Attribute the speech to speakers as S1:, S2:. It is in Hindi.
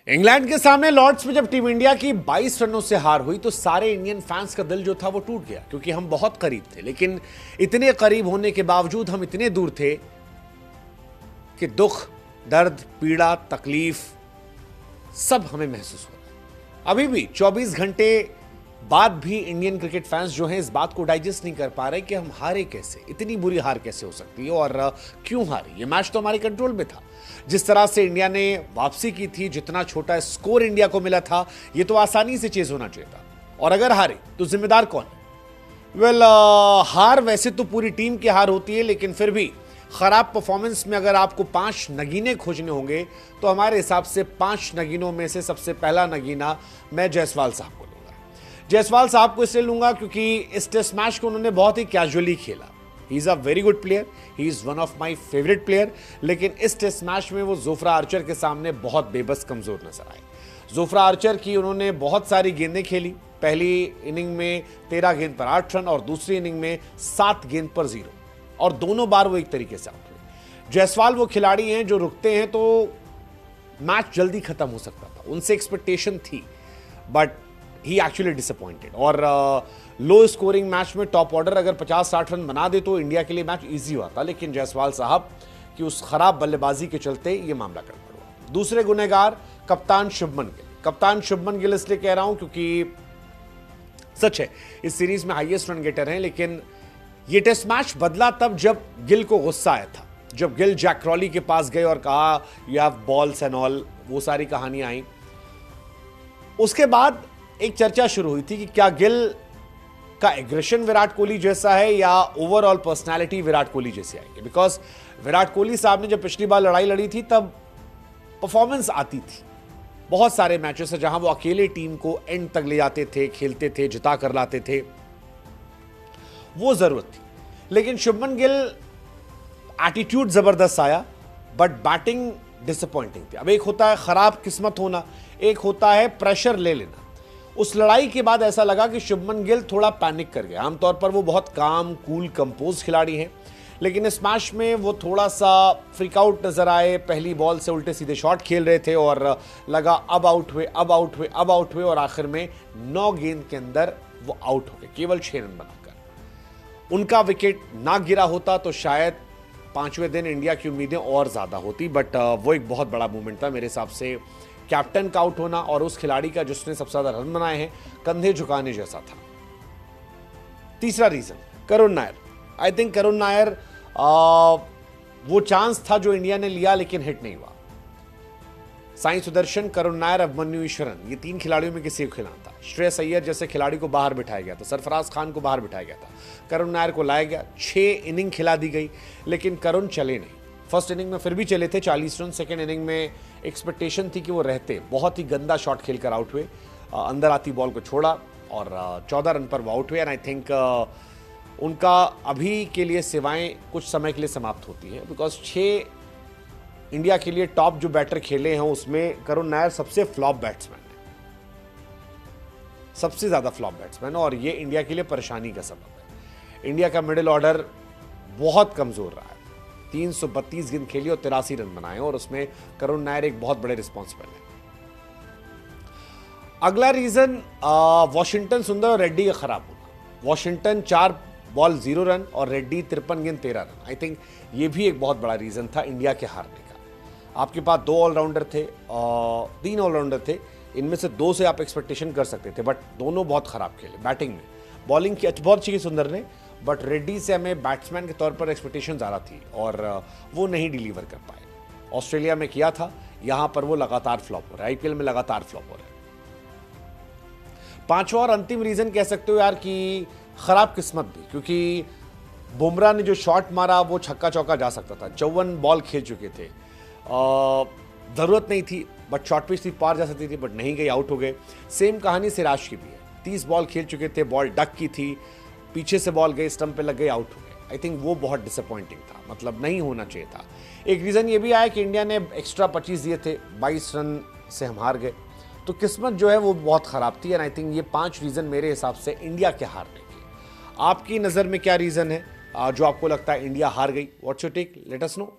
S1: इंग्लैंड के सामने लॉर्ड्स में जब टीम इंडिया की 22 रनों से हार हुई तो सारे इंडियन फैंस का दिल जो था वो टूट गया, क्योंकि हम बहुत करीब थे। लेकिन इतने करीब होने के बावजूद हम इतने दूर थे कि दुख, दर्द, पीड़ा, तकलीफ सब हमें महसूस हो रहा है। अभी भी 24 घंटे बाद भी इंडियन क्रिकेट फैंस जो हैं इस बात को डाइजेस्ट नहीं कर पा रहे कि हम हारे कैसे, इतनी बुरी हार कैसे हो सकती है और क्यों हारे। ये मैच तो हमारे कंट्रोल में था। जिस तरह से इंडिया ने वापसी की थी, जितना छोटा स्कोर इंडिया को मिला था, ये तो आसानी से चेज होना चाहिए था। और अगर हारे तो जिम्मेदार कौन है? वेल, हार वैसे तो पूरी टीम की हार होती है, लेकिन फिर भी खराब परफॉर्मेंस में अगर आपको 5 नगीने खोजने होंगे तो हमारे हिसाब से 5 नगीनों में से सबसे पहला नगीना मैं जायसवाल साहब को लूंगा। जायसवाल साहब को इसलिए लूंगा क्योंकि इस टेस्ट मैच को उन्होंने बहुत ही कैजुअली खेला। He is a very good player, he is one of my favourite player, लेकिन इस टेस्ट मैच में वो जोफ्रा आर्चर के सामने बहुत बेबस कमजोर नजर आए। जोफ्रा आर्चर की उन्होंने बहुत सारी गेंदें खेली। पहली इनिंग में 13 गेंद पर 8 रन और दूसरी इनिंग में 7 गेंद पर 0, और दोनों बार वो एक तरीके से आउट हुए। जायसवाल वो खिलाड़ी हैं जो रुकते हैं तो मैच जल्दी खत्म हो सकता था, उनसे एक्सपेक्टेशन थी, बट ही एक्चुअली डिसअपॉइंटेड। और लो स्कोरिंग मैच में टॉप ऑर्डर अगर 50-60 रन बना दे तो इंडिया के लिए मैच इजी हुआ था, लेकिन जायसवाल साहब की उस खराब बल्लेबाजी के चलते ये मामला गड़बड़ हुआ। दूसरे गुनहगार कप्तान शुभमन गिल। कप्तान शुभमन गिल इसलिए कह रहा हूं क्योंकि सच है इस सीरीज में हाईएस्ट रन गेटर हैं, लेकिन ये टेस्ट मैच बदला तब जब गिल को गुस्सा आया था, जब गिल जैक क्रॉली के पास गए और कहा you have balls and all, वो सारी कहानियां आई। उसके बाद एक चर्चा शुरू हुई थी कि क्या गिल का एग्रेशन विराट कोहली जैसा है या ओवरऑल पर्सनालिटी विराट कोहली जैसी आएगी। बिकॉज विराट कोहली साहब ने जब पिछली बार लड़ाई लड़ी थी तब परफॉर्मेंस आती थी। बहुत सारे मैचेस है जहां वो अकेले टीम को एंड तक ले जाते थे, खेलते थे, जिता कर लाते थे, वो जरूरत थी। लेकिन शुभमन गिल एटीट्यूड जबरदस्त आया, बट बैटिंग डिसअपॉइंटिंग थी। अब एक होता है खराब किस्मत होना, एक होता है प्रेशर ले लेना। उस लड़ाई के बाद ऐसा लगा कि शुभमन गिल थोड़ा पैनिक कर गया। आमतौर पर वो बहुत काम, कूल, कंपोज खिलाड़ी हैं, लेकिन इस मैच में वो थोड़ा सा फ्रीक आउट नजर आए। पहली बॉल से उल्टे सीधे शॉट खेल रहे थे और लगा अब आउट हुए, अब आउट हुए, अब आउट हुए, और आखिर में 9 गेंद के अंदर वो आउट हो गए, केवल 6 रन बनाकर। उनका विकेट ना गिरा होता तो शायद 5वें दिन इंडिया की उम्मीदें और ज्यादा होती, बट वो एक बहुत बड़ा मूवमेंट था मेरे हिसाब से। कैप्टन का आउट होना और उस खिलाड़ी का जिसने सबसे ज्यादा रन बनाए हैं, कंधे झुकाने जैसा था। तीसरा reason Karun Nair. I think Karun Nair वो चांस था जो इंडिया ने लिया, लेकिन हिट नहीं हुआ। साई सुदर्शन, करुण नायर, अभिमन्यु ईश्वरन, ये 3 खिलाड़ियों में किसी को खिलाना था। श्रेयस अय्यर जैसे खिलाड़ी को बाहर बिठाया गया था, सरफराज खान को बाहर बिठाया गया था, करुण नायर को लाया गया। 6 इनिंग खिला दी गई, लेकिन करुण चले नहीं। फर्स्ट इनिंग में फिर भी चले थे 40 रन, सेकेंड इनिंग में एक्सपेक्टेशन थी कि वो रहते। बहुत ही गंदा शॉट खेलकर आउट हुए, अंदर आती बॉल को छोड़ा और 14 रन पर वो आउट हुए। एंड आई थिंक उनका अभी के लिए सेवाएं कुछ समय के लिए समाप्त होती हैं, बिकॉज 6 इंडिया के लिए टॉप जो बैटर खेले हैं उसमें करुण नायर सबसे फ्लॉप बैट्समैन है, सबसे ज्यादा फ्लॉप बैट्समैन, और ये इंडिया के लिए परेशानी का सबब है। इंडिया का मिडिल ऑर्डर बहुत कमजोर रहा है। 332 गेंद खेली और 83 रन बनाए, और उसमें करुण नायर एक बहुत बड़े रिस्पॉन्सिबल है। अगला रीजन वॉशिंगटन सुंदर और रेड्डी का खराब होना। वॉशिंगटन 4 बॉल 0 रन और रेड्डी 53 गेंद 13 रन। आई थिंक ये भी एक बहुत बड़ा रीजन था इंडिया के हारने का। आपके पास 2 ऑलराउंडर थे, 3 ऑलराउंडर थे, इनमें से 2 से आप एक्सपेक्टेशन कर सकते थे, बट दोनों बहुत खराब खेले। बैटिंग में बॉलिंग की बहुत अच्छी की सुंदर ने, बट रेड्डी से हमें बैट्समैन के तौर पर एक्सपेक्टेशन ज़्यादा थी और वो नहीं डिलीवर कर पाए। ऑस्ट्रेलिया में किया था, यहां पर वो लगातार फ्लॉप हो रहा है, आईपीएल में लगातार फ्लॉप हो रहा है। 5वां और अंतिम रीजन कह सकते हो यार कि खराब किस्मत भी, क्योंकि बुमराह ने जो शॉट मारा वो छक्का चौका जा सकता था। 54 बॉल खेल चुके थे, जरूरत नहीं थी, बट शॉर्ट पिच थी, पार जा सकती थी, बट नहीं गई, आउट हो गए। सेम कहानी सिराज की भी है। 30 बॉल खेल चुके थे, बॉल डक की थी, पीछे से बॉल गई, स्टंप पे लग गई, आउट हो गए। आई थिंक वो बहुत डिसअपॉइंटिंग था, मतलब नहीं होना चाहिए था। एक रीजन ये भी आया कि इंडिया ने एक्स्ट्रा 25 दिए थे, 22 रन से हम हार गए, तो किस्मत जो है वो बहुत खराब थी। एंड आई थिंक ये 5 रीजन मेरे हिसाब से इंडिया के हारने के। आपकी नजर में क्या रीजन है जो आपको लगता है इंडिया हार गई? What's your take? Let us no.